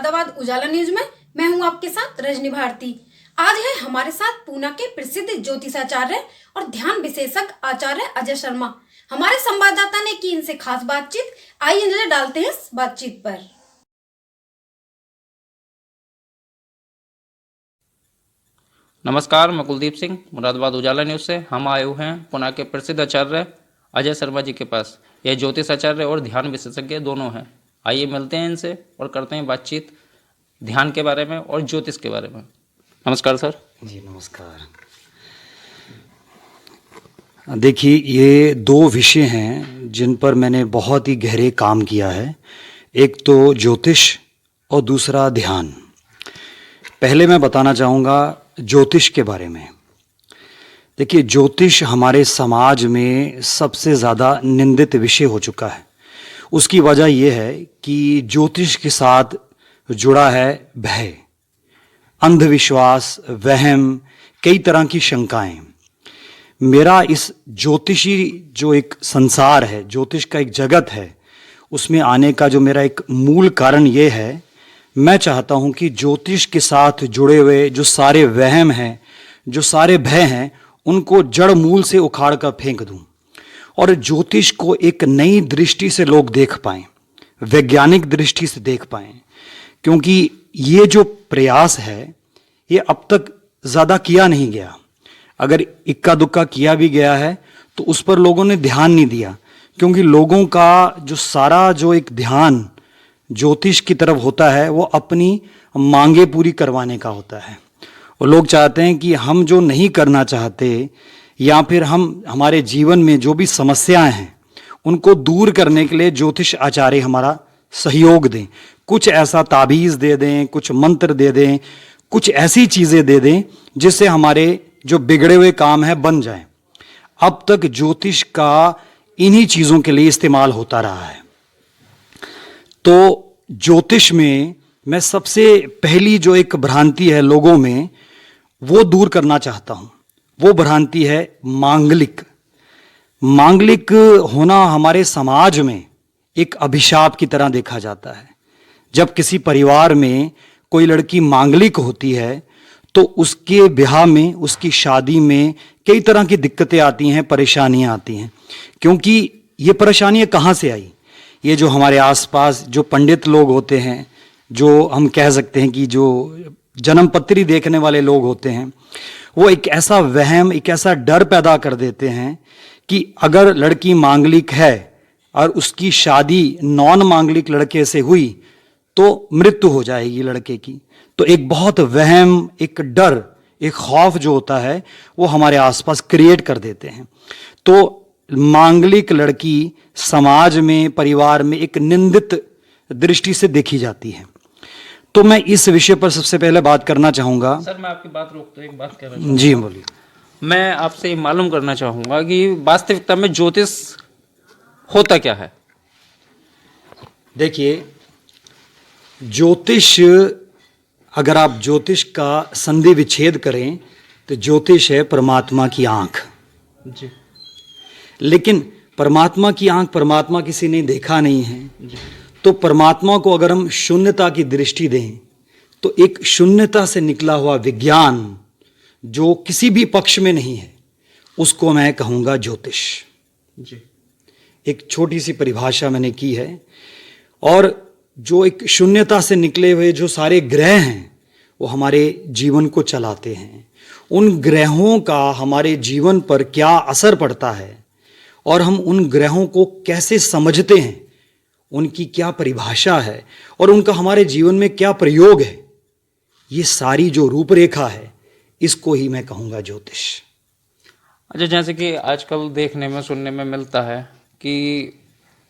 मुरादाबाद उजाला news में मैं हूं आपके साथ रजनी भारती। आज है हमारे साथ पूना के प्रसिद्ध ज्योतिषाचार्य और ध्यान विशेषज्ञ आचार्य अजय शर्मा। हमारे संवाददाता ने की इनसे खास बातचीत। आइए नजर डालते हैं इस बातचीत पर। नमस्कार, मैं कुलदीप सिंह मुरादाबाद उजाला न्यूज़ से। हम आए हुए हैं पुणे के प्रसिद्ध आचार्य अजय शर्मा जी के पास। यह ज्योतिष आचार्य और ध्यान विशेषज्ञ दोनों हैं। आइए मिलते हैं इनसे और करते हैं बातचीत ध्यान के बारे में और ज्योतिष के बारे में। नमस्कार सर। जी नमस्कार। देखिए, ये दो विषय हैं जिन पर मैंने बहुत ही गहरे काम किया है। एक तो ज्योतिष और दूसरा ध्यान। पहले मैं बताना चाहूँगा ज्योतिष के बारे में। देखिए, ज्योतिष हमारे समाज में सबसे ज़्यादा निंदित विषय हो चुका है। उसकी वजह यह है कि ज्योतिष के साथ जुड़ा है भय, अंधविश्वास, वहम, कई तरह की शंकाएं। मेरा इस ज्योतिषी जो एक संसार है, ज्योतिष का एक जगत है, उसमें आने का जो मेरा एक मूल कारण ये है, मैं चाहता हूं कि ज्योतिष के साथ जुड़े हुए जो सारे वहम हैं, जो सारे भय हैं, उनको जड़ मूल से उखाड़ कर फेंक दूं और ज्योतिष को एक नई दृष्टि से लोग देख पाएं, वैज्ञानिक दृष्टि से देख पाएं। क्योंकि ये जो प्रयास है ये अब तक ज़्यादा किया नहीं गया। अगर इक्का दुक्का किया भी गया है तो उस पर लोगों ने ध्यान नहीं दिया, क्योंकि लोगों का जो सारा जो एक ध्यान ज्योतिष की तरफ होता है वो अपनी मांगे पूरी करवाने का होता है। और लोग चाहते हैं कि हम जो नहीं करना चाहते या फिर हम हमारे जीवन में जो भी समस्याएं हैं उनको दूर करने के लिए ज्योतिष आचार्य हमारा सहयोग दें, कुछ ऐसा ताबीज़ दे दें, कुछ मंत्र दे दें, कुछ ऐसी चीज़ें दे दें जिससे हमारे जो बिगड़े हुए काम है बन जाएं। अब तक ज्योतिष का इन्हीं चीज़ों के लिए इस्तेमाल होता रहा है। तो ज्योतिष में मैं सबसे पहली जो एक भ्रांति है लोगों में वो दूर करना चाहता हूं। वो भ्रांति है मांगलिक। मांगलिक होना हमारे समाज में एक अभिशाप की तरह देखा जाता है। जब किसी परिवार में कोई लड़की मांगलिक होती है तो उसके ब्याह में, उसकी शादी में कई तरह की दिक्कतें आती हैं, परेशानियां आती हैं। क्योंकि ये परेशानियां कहाँ से आई? ये जो हमारे आसपास जो पंडित लोग होते हैं, जो हम कह सकते हैं कि जो जन्मपत्री देखने वाले लोग होते हैं, वो एक ऐसा वहम, एक ऐसा डर पैदा कर देते हैं कि अगर लड़की मांगलिक है और उसकी शादी नॉन मांगलिक लड़के से हुई तो मृत्यु हो जाएगी लड़के की। तो एक बहुत वहम, एक डर, एक खौफ जो होता है वो हमारे आसपास क्रिएट कर देते हैं। तो मांगलिक लड़की समाज में, परिवार में एक निंदित दृष्टि से देखी जाती है। तो मैं इस विषय पर सबसे पहले बात करना चाहूँगा। सर, मैं आपकी बात रोकता हूं, एक बात कहना चाहूँगा। जी बोलिए। मैं आपसे मालूम करना चाहूँगा कि वास्तविकता में ज्योतिष होता क्या है? देखिए, ज्योतिष, अगर आप ज्योतिष का संधि विच्छेद करें तो ज्योतिष है परमात्मा की आंख। जी। लेकिन परमात्मा की आंख परमात्मा किसी ने देखा नहीं है। तो परमात्मा को अगर हम शून्यता की दृष्टि दें तो एक शून्यता से निकला हुआ विज्ञान जो किसी भी पक्ष में नहीं है, उसको मैं कहूँगा ज्योतिष। जी। एक छोटी सी परिभाषा मैंने की है। और जो एक शून्यता से निकले हुए जो सारे ग्रह हैं वो हमारे जीवन को चलाते हैं। उन ग्रहों का हमारे जीवन पर क्या असर पड़ता है और हम उन ग्रहों को कैसे समझते हैं, उनकी क्या परिभाषा है और उनका हमारे जीवन में क्या प्रयोग है, ये सारी जो रूपरेखा है इसको ही मैं कहूँगा ज्योतिष। अच्छा, जैसे कि आजकल देखने में, सुनने में मिलता है कि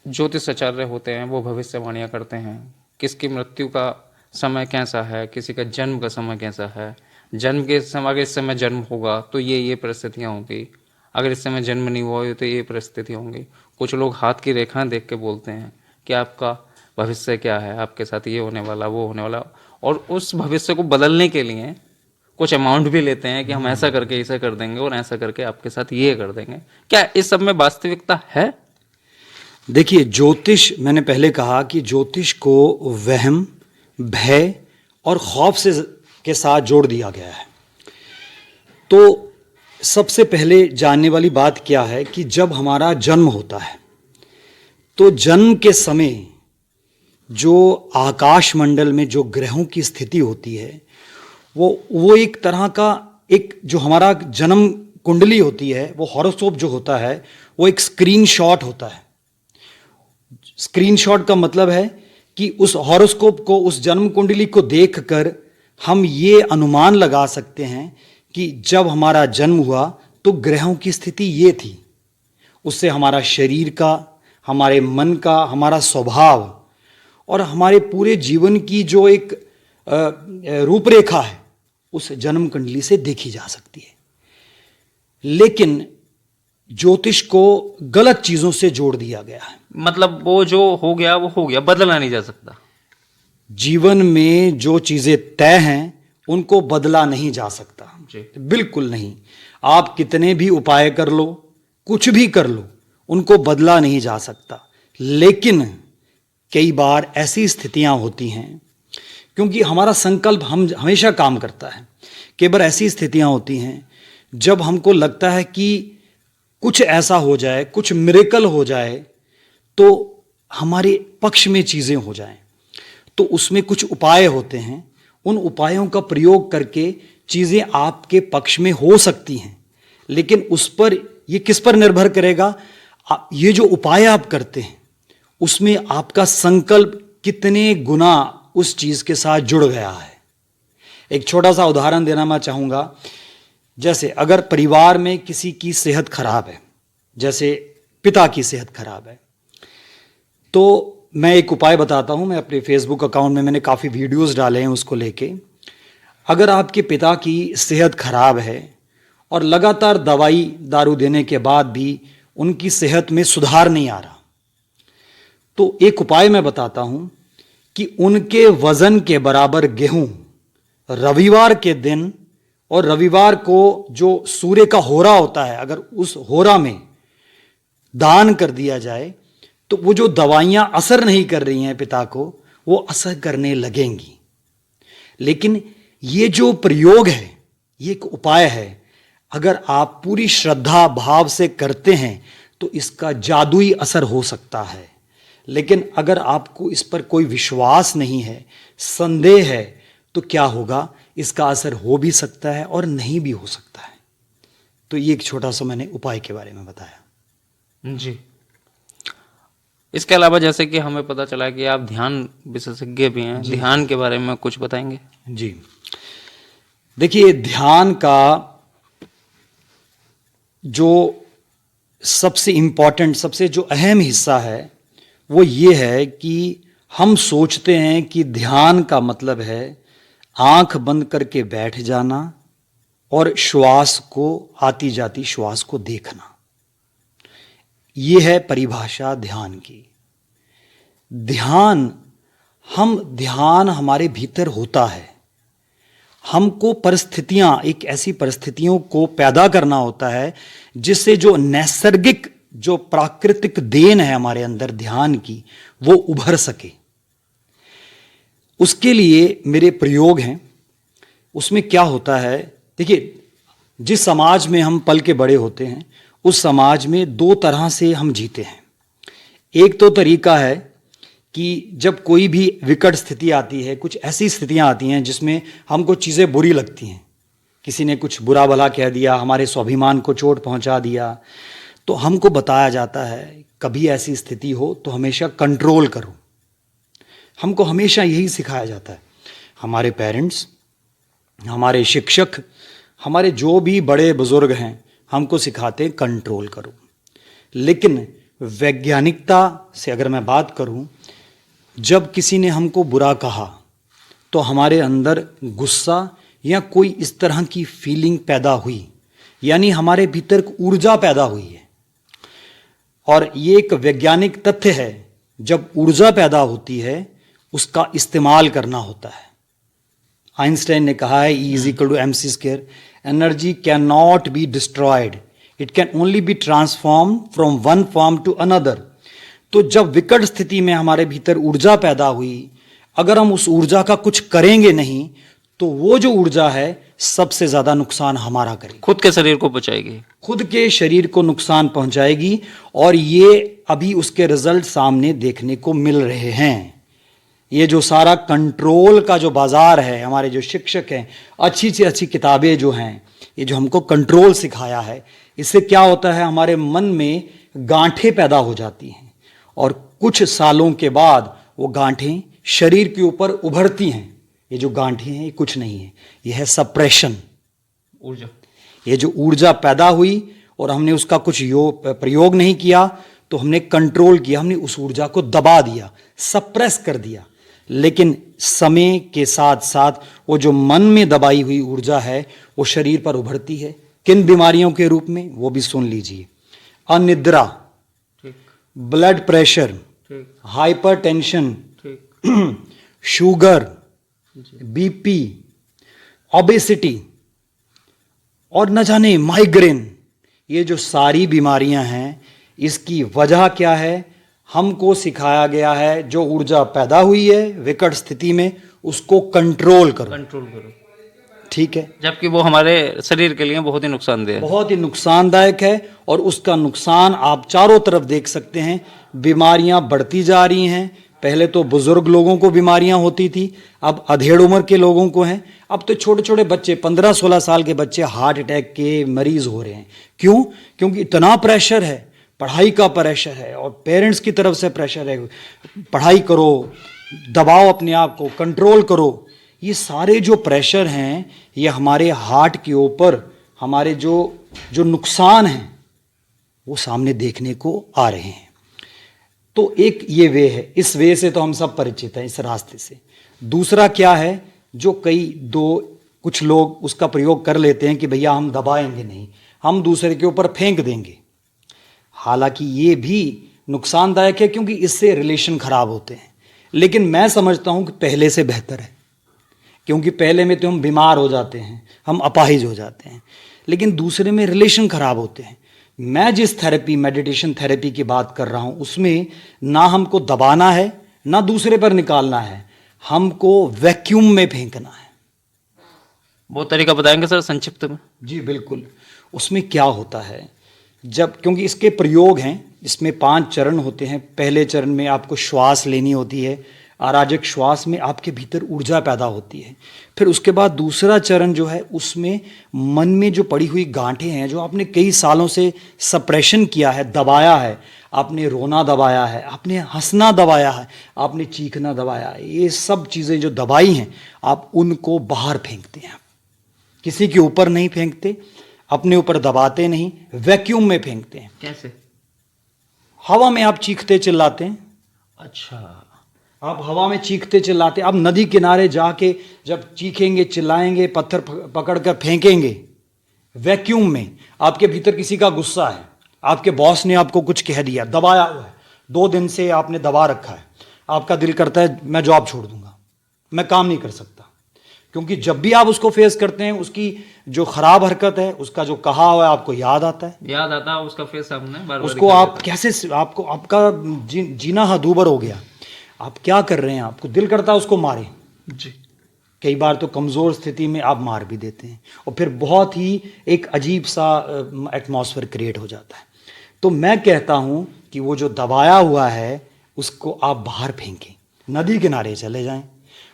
ज्योतिष आचार्य होते हैं, वो भविष्यवाणियाँ करते हैं। किसकी मृत्यु का समय कैसा है, किसी का जन्म का समय कैसा है, जन्म के समय, अगर इस समय जन्म होगा तो ये परिस्थितियाँ होंगी, अगर इस समय जन्म नहीं हुआ तो ये परिस्थिति होंगी। कुछ लोग हाथ की रेखाएं देख के बोलते हैं कि आपका भविष्य क्या है, आपके साथ ये होने वाला, वो होने वाला, और उस भविष्य को बदलने के लिए कुछ अमाउंट भी लेते हैं कि हम ऐसा करके इसे कर देंगे और ऐसा करके आपके साथ ये कर देंगे। क्या इस सब में वास्तविकता है? देखिए, ज्योतिष, मैंने पहले कहा कि ज्योतिष को वहम, भय और खौफ से के साथ जोड़ दिया गया है। तो सबसे पहले जानने वाली बात क्या है कि जब हमारा जन्म होता है तो जन्म के समय जो आकाश मंडल में जो ग्रहों की स्थिति होती है वो एक तरह का एक जो हमारा जन्म कुंडली होती है, वो हॉरोस्कोप जो होता है वो एक स्क्रीनशॉट होता है। स्क्रीनशॉट का मतलब है कि उस हॉरोस्कोप को, उस जन्म कुंडली को देखकर हम ये अनुमान लगा सकते हैं कि जब हमारा जन्म हुआ तो ग्रहों की स्थिति ये थी। उससे हमारा शरीर का, हमारे मन का, हमारा स्वभाव और हमारे पूरे जीवन की जो एक रूपरेखा है उस जन्म कुंडली से देखी जा सकती है। लेकिन ज्योतिष को गलत चीजों से जोड़ दिया गया है। मतलब वो जो हो गया वो हो गया, बदला नहीं जा सकता। जीवन में जो चीजें तय हैं उनको बदला नहीं जा सकता जी। बिल्कुल नहीं। आप कितने भी उपाय कर लो, कुछ भी कर लो, उनको बदला नहीं जा सकता। लेकिन कई बार ऐसी स्थितियां होती हैं, क्योंकि हमारा संकल्प हम हमेशा काम करता है। कई बार ऐसी स्थितियां होती हैं जब हमको लगता है कि कुछ ऐसा हो जाए, कुछ मिरेकल हो जाए तो हमारे पक्ष में चीज़ें हो जाएं। तो उसमें कुछ उपाय होते हैं, उन उपायों का प्रयोग करके चीज़ें आपके पक्ष में हो सकती हैं। लेकिन उस पर ये किस पर निर्भर करेगा, ये जो उपाय आप करते हैं उसमें आपका संकल्प कितने गुना उस चीज़ के साथ जुड़ गया है। एक छोटा सा उदाहरण देना मैं चाहूँगा। जैसे अगर परिवार में किसी की सेहत खराब है, जैसे पिता की सेहत खराब है, तो मैं एक उपाय बताता हूँ। मैं अपने फेसबुक अकाउंट में मैंने काफ़ी वीडियोस डाले हैं उसको लेके। अगर आपके पिता की सेहत खराब है और लगातार दवाई दारू देने के बाद भी उनकी सेहत में सुधार नहीं आ रहा, तो एक उपाय मैं बताता हूँ कि उनके वजन के बराबर गेहूं रविवार के दिन, और रविवार को जो सूर्य का होरा होता है, अगर उस होरा में दान कर दिया जाए तो वो जो दवाइयां असर नहीं कर रही हैं पिता को, वो असर करने लगेंगी। लेकिन ये जो प्रयोग है, ये एक उपाय है, अगर आप पूरी श्रद्धा भाव से करते हैं तो इसका जादुई असर हो सकता है। लेकिन अगर आपको इस पर कोई विश्वास नहीं है, संदेह है, तो क्या होगा, इसका असर हो भी सकता है और नहीं भी हो सकता है। तो ये एक छोटा सा मैंने उपाय के बारे में बताया जी। इसके अलावा जैसे कि हमें पता चला कि आप ध्यान विशेषज्ञ भी हैं, ध्यान के बारे में कुछ बताएंगे? जी, देखिए, ध्यान का जो सबसे इम्पॉर्टेंट, सबसे जो अहम हिस्सा है वो ये है कि हम सोचते हैं कि ध्यान का मतलब है आंख बंद करके बैठ जाना और श्वास को, आती जाती श्वास को देखना। ये है परिभाषा ध्यान की। ध्यान हमारे भीतर होता है। हमको परिस्थितियां, एक ऐसी परिस्थितियों को पैदा करना होता है जिससे जो नैसर्गिक, जो प्राकृतिक देन है हमारे अंदर ध्यान की, वो उभर सके। उसके लिए मेरे प्रयोग हैं। उसमें क्या होता है, देखिए, जिस समाज में हम पल के बड़े होते हैं उस समाज में दो तरह से हम जीते हैं। एक तो तरीका है कि जब कोई भी विकट स्थिति आती है, कुछ ऐसी स्थितियां आती हैं जिसमें हमको चीज़ें बुरी लगती हैं, किसी ने कुछ बुरा भला कह दिया, हमारे स्वाभिमान को चोट पहुंचा दिया, तो हमको बताया जाता है कभी ऐसी स्थिति हो तो हमेशा कंट्रोल करो। हमको हमेशा यही सिखाया जाता है। हमारे पेरेंट्स, हमारे शिक्षक, हमारे जो भी बड़े बुजुर्ग हैं हमको सिखाते हैं कंट्रोल करो। लेकिन वैज्ञानिकता से अगर मैं बात करूं, जब किसी ने हमको बुरा कहा तो हमारे अंदर गुस्सा या कोई इस तरह की फीलिंग पैदा हुई, यानी हमारे भीतर ऊर्जा पैदा हुई है। और ये एक वैज्ञानिक तथ्य है, जब ऊर्जा पैदा होती है उसका इस्तेमाल करना होता है। आइंस्टाइन ने कहा है E = mc², energy can not be destroyed, it can only be transform from one form to another. तो जब विकट स्थिति में हमारे भीतर ऊर्जा पैदा हुई, अगर हम उस ऊर्जा का कुछ करेंगे नहीं तो वो जो ऊर्जा है सबसे ज्यादा नुकसान हमारा करेगी, खुद के शरीर को बचाएगी, खुद के शरीर को नुकसान पहुंचाएगी। और ये अभी उसके रिजल्ट सामने देखने को मिल रहे हैं। ये जो सारा कंट्रोल का जो बाजार है, हमारे जो शिक्षक हैं, अच्छी से अच्छी किताबें जो हैं, ये जो हमको कंट्रोल सिखाया है, इससे क्या होता है, हमारे मन में गांठें पैदा हो जाती हैं और कुछ सालों के बाद वो गांठें शरीर के ऊपर उभरती हैं। ये जो गांठें हैं ये कुछ नहीं है, ये है सप्रेशन, ऊर्जा। ये जो ऊर्जा पैदा हुई और हमने उसका कुछ प्रयोग नहीं किया, तो हमने कंट्रोल किया, हमने उस ऊर्जा को दबा दिया, सप्रेस कर दिया। लेकिन समय के साथ साथ वो जो मन में दबाई हुई ऊर्जा है वो शरीर पर उभरती है। किन बीमारियों के रूप में, वो भी सुन लीजिए। अनिद्रा, ठीक, ब्लड प्रेशर, ठीक, हाइपरटेंशन, ठीक, शुगर, बीपी, ओबेसिटी और न जाने माइग्रेन, ये जो सारी बीमारियां हैं, इसकी वजह क्या है? हमको सिखाया गया है जो ऊर्जा पैदा हुई है विकट स्थिति में उसको कंट्रोल करो, कंट्रोल करो, ठीक है, जबकि वो हमारे शरीर के लिए बहुत ही नुकसानदेह है। बहुत ही नुकसानदायक है। और उसका नुकसान आप चारों तरफ देख सकते हैं, बीमारियां बढ़ती जा रही हैं। पहले तो बुजुर्ग लोगों को बीमारियां होती थी, अब अधेड़ उम्र के लोगों को हैं। अब तो छोटे छोटे बच्चे, 15-16 साल के बच्चे हार्ट अटैक के मरीज हो रहे हैं। क्यों? क्योंकि इतना प्रेशर है, पढ़ाई का प्रेशर है और पेरेंट्स की तरफ से प्रेशर है, पढ़ाई करो, दबाओ अपने आप को, कंट्रोल करो। ये सारे जो प्रेशर हैं ये हमारे हार्ट के ऊपर हमारे जो नुकसान हैं वो सामने देखने को आ रहे हैं। तो एक ये वे है, इस वे से तो हम सब परिचित हैं, इस रास्ते से। दूसरा क्या है, जो कुछ लोग उसका प्रयोग कर लेते हैं कि भैया हम दबाएंगे नहीं, हम दूसरे के ऊपर फेंक देंगे। हालांकि ये भी नुकसानदायक है क्योंकि इससे रिलेशन खराब होते हैं। लेकिन मैं समझता हूं कि पहले से बेहतर है, क्योंकि पहले में तो हम बीमार हो जाते हैं, हम अपाहिज हो जाते हैं, लेकिन दूसरे में रिलेशन खराब होते हैं। मैं जिस थेरेपी, मेडिटेशन थेरेपी की बात कर रहा हूं, उसमें ना हमको दबाना है ना दूसरे पर निकालना है, हमको वैक्यूम में फेंकना है। वो तरीका बताएंगे सर संक्षिप्त में? जी बिल्कुल। उसमें क्या होता है, क्योंकि इसके प्रयोग हैं, इसमें 5 चरण होते हैं। पहले चरण में आपको श्वास लेनी होती है, अराजक श्वास में आपके भीतर ऊर्जा पैदा होती है। फिर उसके बाद दूसरा चरण जो है, उसमें मन में जो पड़ी हुई गांठें हैं, जो आपने कई सालों से सप्रेशन किया है, दबाया है, आपने रोना दबाया है, आपने हंसना दबाया है, आपने चीखना दबाया है, ये सब चीज़ें जो दबाई हैं आप उनको बाहर फेंकते हैं। किसी के ऊपर नहीं फेंकते, अपने ऊपर दबाते नहीं, वैक्यूम में फेंकते हैं। कैसे? हवा में आप चीखते चिल्लाते हैं। अच्छा, आप हवा में चीखते चिल्लाते, आप नदी किनारे जाके जब चीखेंगे, चिल्लाएंगे, पत्थर पकड़कर फेंकेंगे, वैक्यूम में। आपके भीतर किसी का गुस्सा है, आपके बॉस ने आपको कुछ कह दिया, दबाया हुआ है, 2 दिन से आपने दबा रखा है, आपका दिल करता है मैं जॉब छोड़ दूंगा, मैं काम नहीं कर सकता। क्योंकि जब भी आप उसको फेस करते हैं, उसकी जो खराब हरकत है, उसका जो कहा हुआ है, आपको याद आता है, उसका फेस सामने बार-बार उसको आप कैसे, आपको आपका जीना दूभर हो गया। आप क्या कर रहे हैं, आपको दिल करता है उसको मारें जी। कई बार तो कमज़ोर स्थिति में आप मार भी देते हैं और फिर बहुत ही एक अजीब सा एटमॉस्फेयर क्रिएट हो जाता है। तो मैं कहता हूं कि वो जो दबाया हुआ है उसको आप बाहर फेंकें, नदी किनारे चले जाएं,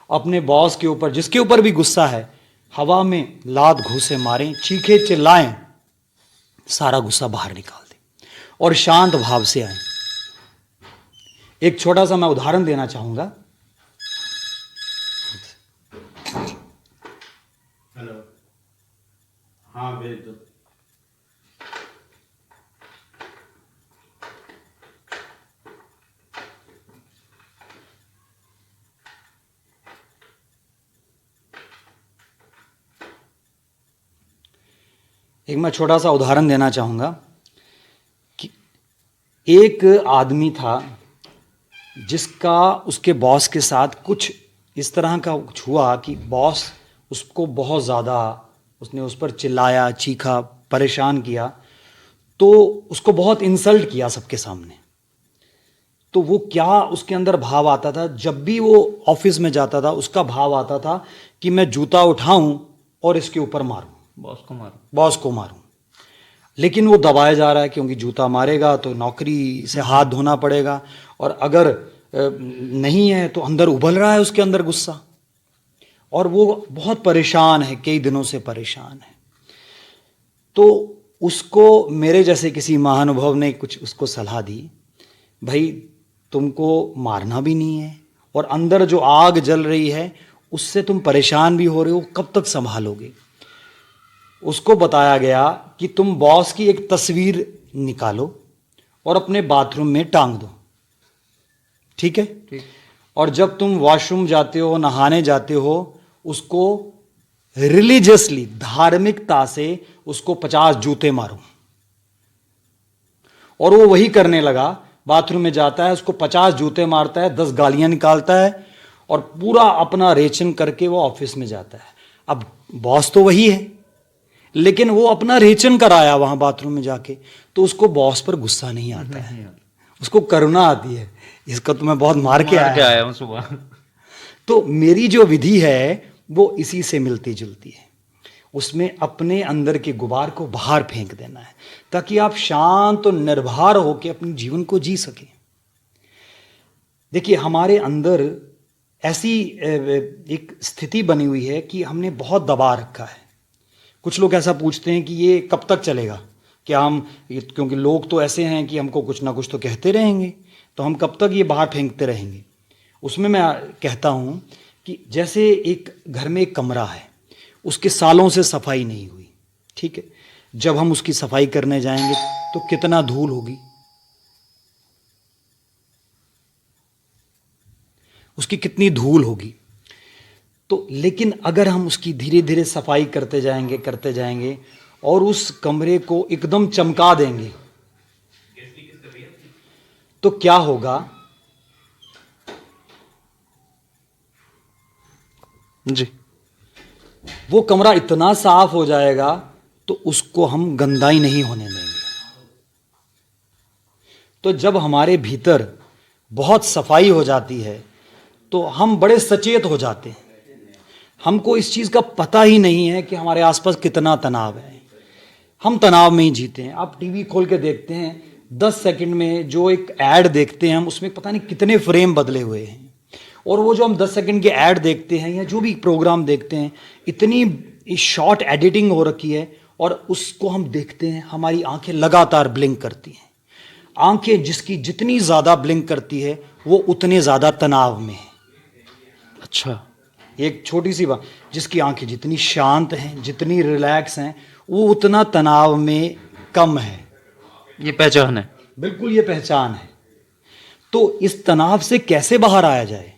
अपने बॉस के ऊपर, जिसके ऊपर भी गुस्सा है, हवा में लात घूंसे मारें, चीखे चिल्लाएं, सारा गुस्सा बाहर निकाल दें और शांत भाव से आएं। एक छोटा सा मैं उदाहरण देना चाहूंगा। हेलो, हाँ भेज दो। एक मैं छोटा सा उदाहरण देना चाहूंगा कि एक आदमी था जिसका उसके बॉस के साथ कुछ इस तरह का कुछ हुआ कि बॉस उसको बहुत ज़्यादा, उसने उस पर चिल्लाया, चीखा, परेशान किया, तो उसको बहुत इंसल्ट किया सबके सामने। तो वो क्या उसके अंदर भाव आता था, जब भी वो ऑफिस में जाता था उसका भाव आता था कि मैं जूता उठाऊं और इसके ऊपर मारूं, बॉस को मारूं। लेकिन वो दबाया जा रहा है, क्योंकि जूता मारेगा तो नौकरी से हाथ धोना पड़ेगा, और अगर नहीं है तो अंदर उबल रहा है उसके अंदर गुस्सा, और वो बहुत परेशान है, कई दिनों से परेशान है। तो उसको मेरे जैसे किसी महानुभव ने कुछ उसको सलाह दी, भाई तुमको मारना भी नहीं है, और अंदर जो आग जल रही है उससे तुम परेशान भी हो रहे हो, कब तक संभालोगे। उसको बताया गया कि तुम बॉस की एक तस्वीर निकालो और अपने बाथरूम में टांग दो, ठीक है? ठीक। और जब तुम वॉशरूम जाते हो, नहाने जाते हो, उसको रिलीजियसली, धार्मिकता से उसको 50 जूते मारो। और वो वही करने लगा, बाथरूम में जाता है, उसको 50 जूते मारता है, 10 गालियां निकालता है, और पूरा अपना रेचन करके वो ऑफिस में जाता है। अब बॉस तो वही है, लेकिन वो अपना रेचन कराया वहां बाथरूम में जाके, तो उसको बॉस पर गुस्सा नहीं आता है, उसको करुणा आती है। इसका तो मैं बहुत मार के आया हूं सुबह। तो मेरी जो विधि है वो इसी से मिलती जुलती है। उसमें अपने अंदर के गुबार को बाहर फेंक देना है, ताकि आप शांत और निर्भर होकर अपने जीवन को जी सकें। देखिए, हमारे अंदर ऐसी एक स्थिति बनी हुई है कि हमने बहुत दबा रखा है। कुछ लोग ऐसा पूछते हैं कि ये कब तक चलेगा, क्या हम, क्योंकि लोग तो ऐसे हैं कि हमको कुछ ना कुछ तो कहते रहेंगे, तो हम कब तक ये बाहर फेंकते रहेंगे। उसमें मैं कहता हूँ कि जैसे एक घर में एक कमरा है, उसके सालों से सफाई नहीं हुई, ठीक है? जब हम उसकी सफाई करने जाएंगे तो कितना धूल होगी, उसकी कितनी धूल होगी। तो लेकिन अगर हम उसकी धीरे धीरे सफाई करते जाएंगे और उस कमरे को एकदम चमका देंगे, तो क्या होगा जी। वो कमरा इतना साफ हो जाएगा तो उसको हम गंदा ही नहीं होने देंगे। तो जब हमारे भीतर बहुत सफाई हो जाती है तो हम बड़े सचेत हो जाते हैं। हमको इस चीज़ का पता ही नहीं है कि हमारे आसपास कितना तनाव है, हम तनाव में ही जीते हैं। आप टीवी खोल के देखते हैं, 10 सेकंड में जो एक ऐड देखते हैं हम, उसमें पता नहीं कितने फ्रेम बदले हुए हैं। और वो जो हम 10 सेकंड के ऐड देखते हैं या जो भी प्रोग्राम देखते हैं, इतनी शॉर्ट एडिटिंग हो रखी है, और उसको हम देखते हैं, हमारी आंखें लगातार ब्लिंक करती हैं। आंखें जिसकी जितनी ज़्यादा ब्लिंक करती है वो उतने ज़्यादा तनाव में है। अच्छा। एक छोटी सी बात, जिसकी आंखें जितनी शांत हैं, जितनी रिलैक्स हैं, वो उतना तनाव में कम है। ये पहचान है। बिल्कुल, ये पहचान है। तो इस तनाव से कैसे बाहर आया जाए,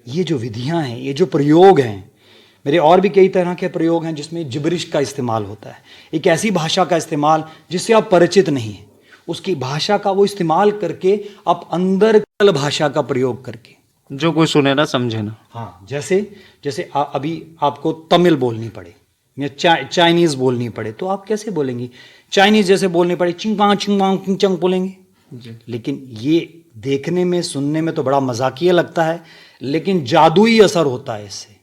ये जो विधियां हैं, ये जो प्रयोग हैं, मेरे और भी कई तरह के प्रयोग हैं जिसमें जिब्रिश का इस्तेमाल होता है। एक ऐसी भाषा का इस्तेमाल जिससे आप परिचित नहीं हैं, उसकी भाषा का वो इस्तेमाल करके आप अंदर भाषा का प्रयोग करके, जो कोई सुने ना समझे ना। हाँ, जैसे अभी आपको तमिल बोलनी पड़े या चाइनीज़ बोलनी पड़े, तो आप कैसे बोलेंगी? चाइनीज़ जैसे बोलनी पड़े, चिंग चिंग चंग बोलेंगे जी। लेकिन ये देखने में, सुनने में तो बड़ा मजाकिया लगता है, लेकिन जादुई असर होता है इससे।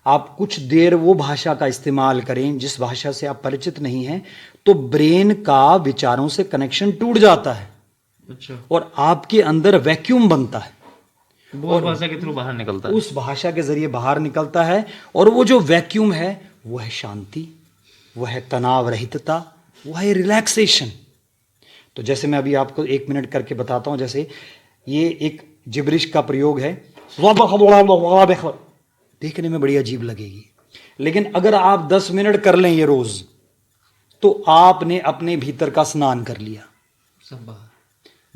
आप कुछ देर वो भाषा का इस्तेमाल करें जिस भाषा से आप परिचित नहीं हैं, तो ब्रेन का विचारों से कनेक्शन टूट जाता है। अच्छा। और आपके अंदर वैक्यूम बनता है, वो भाषा के थ्रू बाहर निकलता है, उस भाषा के जरिए बाहर निकलता है। और वो जो वैक्यूम है वो है शांति, वो है तनाव रहितता, वो है रिलैक्सेशन। तो जैसे मैं अभी आपको 1 मिनट करके बताता हूँ, जैसे ये एक जिब्रिश का प्रयोग है, देखने में बड़ी अजीब लगेगी, लेकिन अगर आप 10 मिनट कर लें ये रोज, तो आपने अपने भीतर का स्नान कर लिया। सब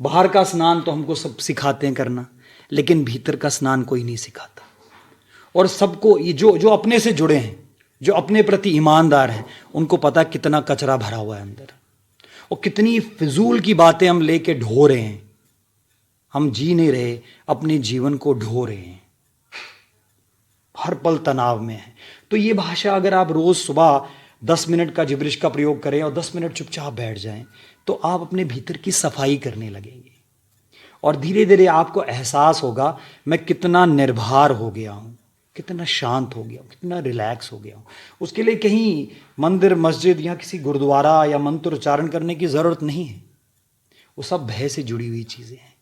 बाहर का स्नान तो हमको सब सिखाते हैं करना, लेकिन भीतर का स्नान कोई नहीं सिखाता। और सबको ये जो अपने से जुड़े हैं, जो अपने प्रति ईमानदार हैं, उनको पता कितना कचरा भरा हुआ है अंदर, और कितनी फिजूल की बातें हम लेके ढो रहे हैं। हम जी नहीं रहे, अपने जीवन को ढो रहे हैं, हर पल तनाव में है। तो ये भाषा अगर आप रोज सुबह 10 मिनट का जिब्रिश का प्रयोग करें और 10 मिनट चुपचाप बैठ जाएं, तो आप अपने भीतर की सफाई करने लगेंगे। और धीरे धीरे आपको एहसास होगा मैं कितना निर्भर हो गया हूँ, कितना शांत हो गया हूँ, कितना रिलैक्स हो गया हूँ। उसके लिए कहीं मंदिर मस्जिद या किसी गुरुद्वारा या मंत्र उच्चारण करने की ज़रूरत नहीं है। वो सब भय से जुड़ी हुई चीज़ें हैं।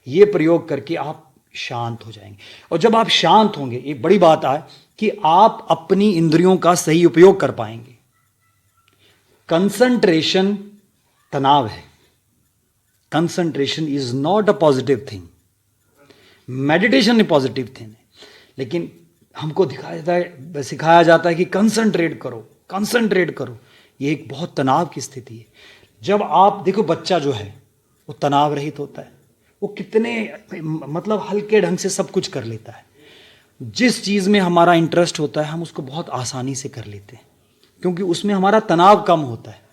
ये प्रयोग करके आप शांत हो जाएंगे। और जब आप शांत होंगे, एक बड़ी बात है कि आप अपनी इंद्रियों का सही उपयोग कर पाएंगे। कंसंट्रेशन तनाव है। Concentration is not a positive thing. Meditation A positive thing है, लेकिन हमको सिखाया जाता है कि कंसंट्रेट करो, कंसंट्रेट करो। ये एक बहुत तनाव की स्थिति है। जब आप देखो, बच्चा जो है वो तनाव रहित होता है, वो कितने मतलब हल्के ढंग से सब कुछ कर लेता है। जिस चीज़ में हमारा इंटरेस्ट होता है हम उसको बहुत आसानी से कर लेते हैं, क्योंकि उसमें हमारा तनाव कम होता है।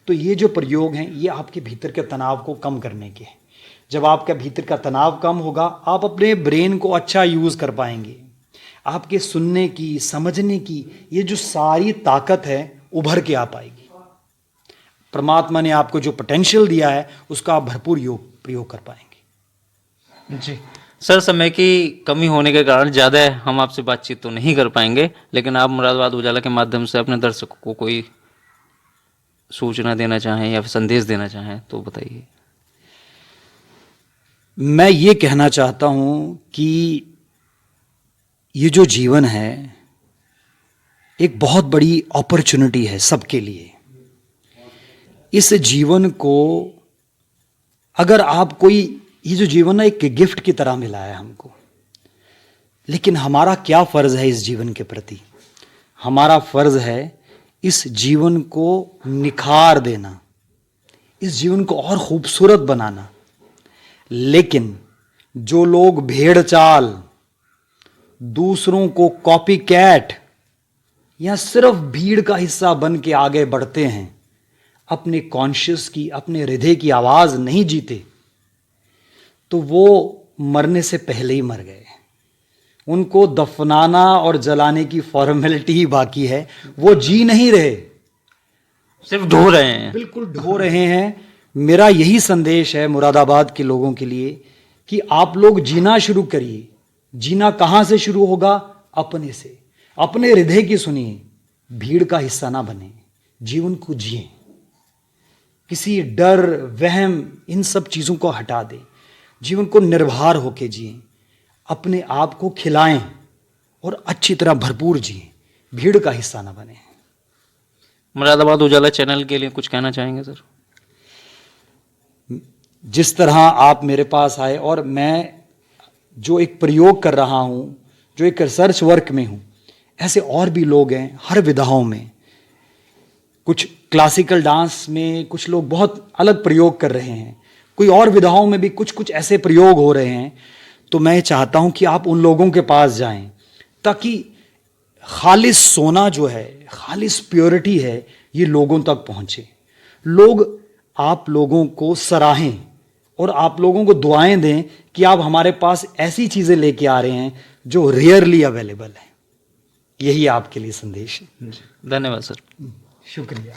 तो ये जो प्रयोग हैं ये आपके भीतर के तनाव को कम करने के हैं। जब आपका भीतर का तनाव कम होगा, आप अपने ब्रेन को अच्छा यूज़ कर पाएंगे। आपके सुनने की, समझने की ये जो सारी ताकत है उभर के आ पाएगी। परमात्मा ने आपको जो पोटेंशियल दिया है उसका आप भरपूर प्रयोग कर पाएंगे। जी सर, समय की कमी होने के कारण ज़्यादा हम आपसे बातचीत तो नहीं कर पाएंगे, लेकिन आप मुरादाबाद उजाला के माध्यम से अपने दर्शकों को कोई सूचना देना चाहें या फिर संदेश देना चाहें तो बताइए। मैं ये कहना चाहता हूँ कि ये जो जीवन है एक बहुत बड़ी अपॉर्चुनिटी है सबके लिए। इस जीवन को अगर आप कोई, ये जो जीवन है एक गिफ्ट की तरह मिला है हमको, लेकिन हमारा क्या फ़र्ज़ है इस जीवन के प्रति? हमारा फ़र्ज़ है इस जीवन को निखार देना, इस जीवन को और खूबसूरत बनाना। लेकिन जो लोग भेड़ चाल, दूसरों को कॉपी कैट या सिर्फ भीड़ का हिस्सा बन के आगे बढ़ते हैं, अपने कॉन्शियस की, अपने हृदय की आवाज़ नहीं जीते, तो वो मरने से पहले ही मर गए। उनको दफनाना और जलाने की फॉर्मेलिटी ही बाकी है, वो जी नहीं रहे, सिर्फ ढो रहे हैं। बिल्कुल ढो रहे हैं। मेरा यही संदेश है मुरादाबाद के लोगों के लिए कि आप लोग जीना शुरू करिए। जीना कहाँ से शुरू होगा? अपने से, अपने हृदय की सुनिए, भीड़ का हिस्सा ना बने, जीवन को जिए। किसी डर, वहम, इन सब चीज़ों को हटा दें, जीवन को निर्भर होके जिए, अपने आप को खिलाएं और अच्छी तरह भरपूर जिए, भीड़ का हिस्सा ना बने। मुरादाबाद उजाला चैनल के लिए कुछ कहना चाहेंगे सर? जिस तरह आप मेरे पास आए और मैं जो एक प्रयोग कर रहा हूँ, जो एक रिसर्च वर्क में हूँ, ऐसे और भी लोग हैं हर विधाओं में। कुछ क्लासिकल डांस में कुछ लोग बहुत अलग प्रयोग कर रहे हैं, कोई और विधाओं में भी कुछ कुछ ऐसे प्रयोग हो रहे हैं। तो मैं चाहता हूँ कि आप उन लोगों के पास जाएं, ताकि खालिस सोना जो है, खालिस प्योरिटी है, ये लोगों तक पहुँचे। लोग आप लोगों को सराहें और आप लोगों को दुआएं दें कि आप हमारे पास ऐसी चीज़ें लेके आ रहे हैं जो रेयरली अवेलेबल है। यही आपके लिए संदेश है। धन्यवाद सर। शुक्रिया।